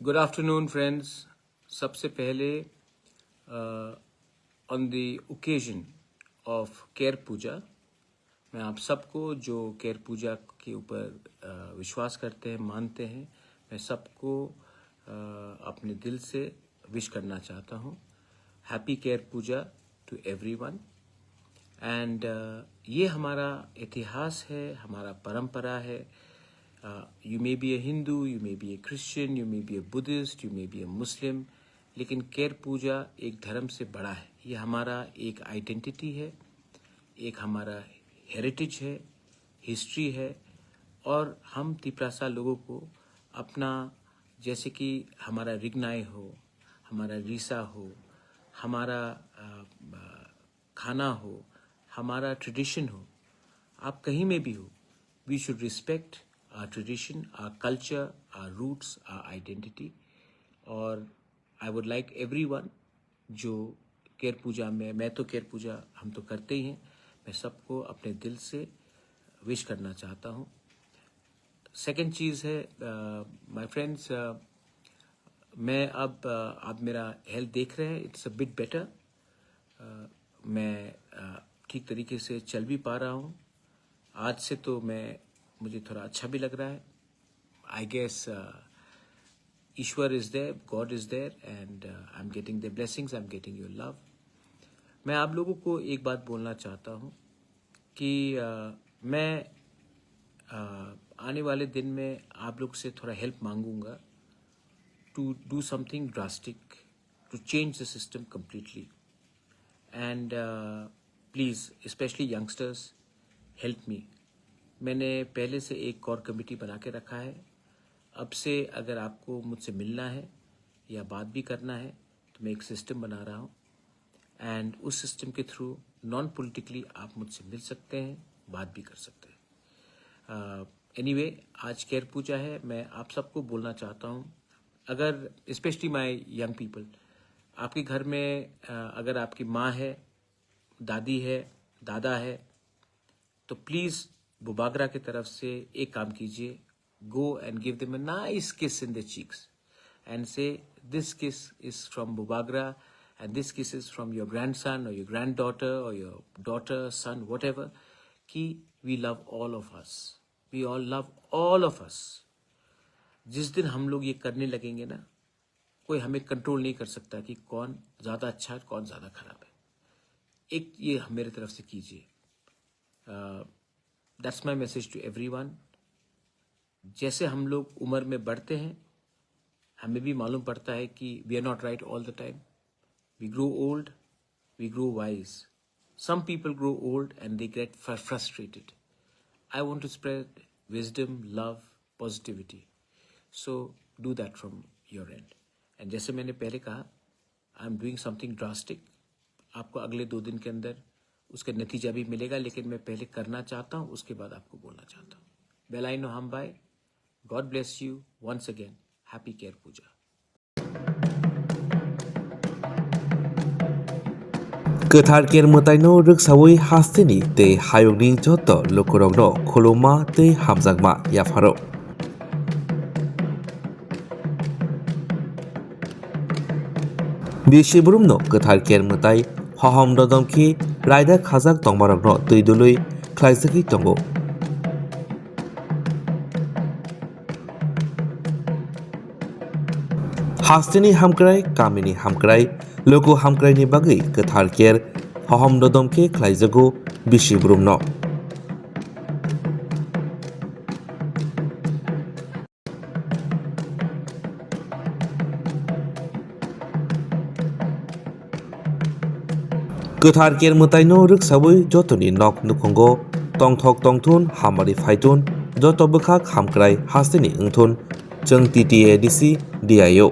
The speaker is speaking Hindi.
Good afternoon friends. सबसे पहले on the occasion of Ker Puja मैं आप सबको जो केयर पूजा के ऊपर विश्वास करते हैं, मानते हैं, मैं सबको अपने दिल से विश करना चाहता हूँ। Happy care Puja to everyone. And ये हमारा इतिहास है, हमारा परंपरा है। You may be a Hindu, you may be a Christian, you may be a Buddhist, you may be a Muslim, लेकिन केयर पूजा एक धर्म से बड़ा है। ये हमारा एक आइडेंटिटी है, एक हमारा हेरिटेज है, हिस्ट्री है। और हम तिपरासा लोगों को अपना, जैसे कि हमारा रिगनाई हो, हमारा रीसा हो, हमारा खाना हो, हमारा ट्रेडिशन हो, आप कहीं में भी हो, we should respect our tradition, our culture, our roots, our identity. और I would like everyone जो केयर पूजा में, मैं तो केयर पूजा हम तो करते ही हैं, मैं सबको अपने दिल से विश करना चाहता हूँ। सेकेंड चीज़ है माय फ्रेंड्स, मैं अब आप मेरा हेल्थ देख रहे हैं, इट्स अ बिट बेटर। मैं ठीक तरीके से चल भी पा रहा हूँ। आज से तो मुझे थोड़ा अच्छा भी लग रहा है। आई गेस ईश्वर is there, god is there, and I am getting the blessings, I am getting your love. मैं आप लोगों को एक बात बोलना चाहता हूँ कि मैं आने वाले दिन में आप लोग से थोड़ा हेल्प मांगूंगा to do something drastic, to change the system completely. And please, specially youngsters, help me. मैंने पहले से एक कोर कमेटी बना के रखा है। अब से अगर आपको मुझसे मिलना है या बात भी करना है तो मैं एक सिस्टम बना रहा हूँ, एंड उस सिस्टम के थ्रू नॉन पॉलिटिकली आप मुझसे मिल सकते हैं, बात भी कर सकते हैं। एनीवे, आज केयर पूजा है। मैं आप सबको बोलना चाहता हूँ, अगर स्पेशली माय यंग पीपल, आपके घर में अगर आपकी माँ है, दादी है, दादा है, तो प्लीज़ बुबागरा की तरफ से एक काम कीजिए, go and give them a nice kiss in the cheeks and say this kiss is from बुबागरा and this kiss is from your grandson और योर ग्रैंड डॉटर और योर डॉटर, सन, व्हाटएवर, कि we love all of us, we all love all of us. जिस दिन हम लोग ये करने लगेंगे ना, कोई हमें कंट्रोल नहीं कर सकता कि कौन ज़्यादा अच्छा है, कौन ज़्यादा खराब है। एक ये मेरे तरफ से कीजिए। That's my message to everyone. जैसे हम लोग उम्र में बढ़ते हैं, हमें भी मालूम पड़ता है कि we are not right all the time. We grow old, we grow wise. Some people grow old and they get frustrated. I want to spread wisdom, love, positivity, so do that from your end. And जैसे मैंने पहले कहा, I am doing something drastic. आपको अगले 2 दिन के अंदर उसका नतीजा भी मिलेगा, लेकिन मैं पहले करना चाहता हूँ, उसके बाद आपको बोलना चाहता हूँ। वेल, आई नो हम bye. God bless you once again. Happy care Puja. गोथार केर मोताइनो रोगसावै हास्तिनि तै हायगनि जत लोकरगनो खुलुमा तै हामजागमा याफारो बिसिबुरुमनो गोथार केर मोताइ हहम ददमखि रायदा खाजाक तंगमारगनो तैदुलै ख्लाइसखि तंगो हास्तिनि हामक्राय, कामिनि हामक्राय, लोको हामक्रायनि बागै गोथार केर हहम ददमखि ख्लाइजगो बिसिबुरुमनो गोथार केर मोताइनो रोगसावै जतनि नक नुखंगो तंथक तंथुन हामारि फाइथुन जत बोखाक हामक्राय हास्तिनि ओंथुन जों टीटीएडीसी डीआईओ।